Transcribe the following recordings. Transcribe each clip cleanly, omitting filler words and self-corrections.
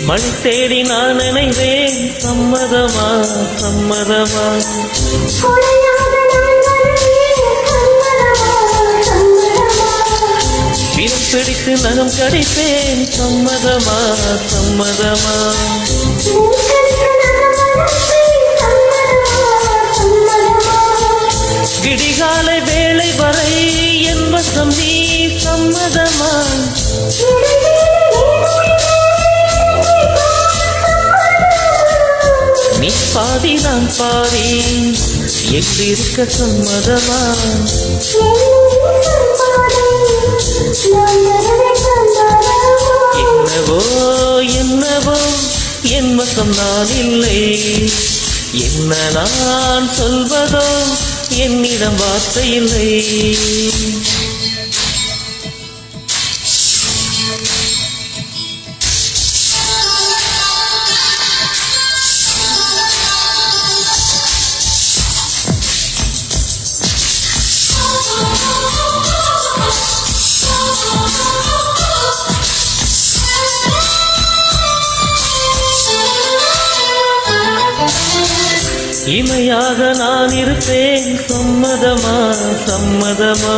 மணி தேடி நான் நினைவேன் சம்மதமா சம்மதமா பிடித்து நகம் கடிப்பேன் சம்மதமா சம்மதமா விடிகாலை வேளை வரை என் வசம் நீ சம்மதமா நீ பாதி நான் பாதி எங்கிருக்க சம்மதமா என்னவோ என்னவோ என் வசம் நான் இல்லை என்ன நான் சொல்வதோ என்னிடம் வார்த்தை இல்லை இமையாக நான் இருப்பேன் சம்மதமா சம்மதமா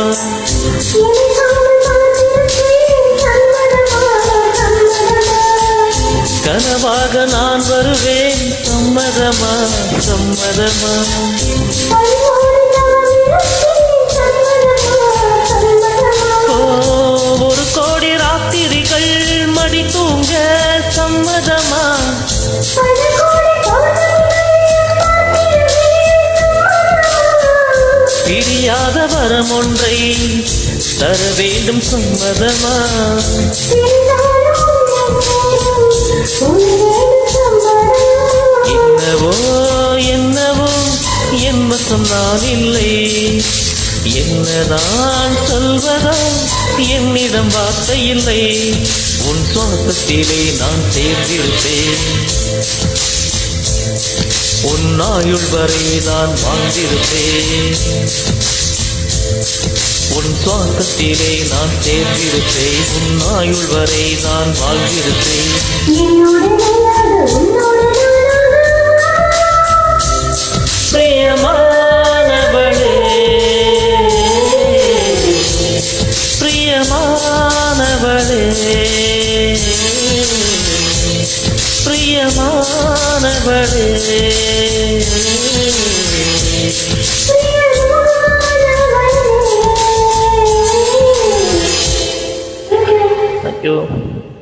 கனவாக நான் வருவேன் சம்மதமா சம்மதமா ஒரு கோடி ராத்திரிகள் மடி தூங்க சம்மதமா பிரியாத வரம் ஒன்றை தர வேண்டும் சம்மதமா என்னவோ என்னவோ என் வசம் நான் இல்லை என்ன நான் சொல்வதோ என்னிடம் வார்த்தை இல்லை உன் சுவாசத்திலே நான் சேர்ந்திருப்பேன் உன் ஆயுள் வரை நான் வாழ்ந்திருப்பேன் உன் சுவாசத்திலே நான் சேர்ந்திருப்பேன் உன் ஆயுள் வரை நான் வாழ்ந்திருப்பேன் பிரியமானவளே பிரியமானவளே பிரியமானவளே Thank you.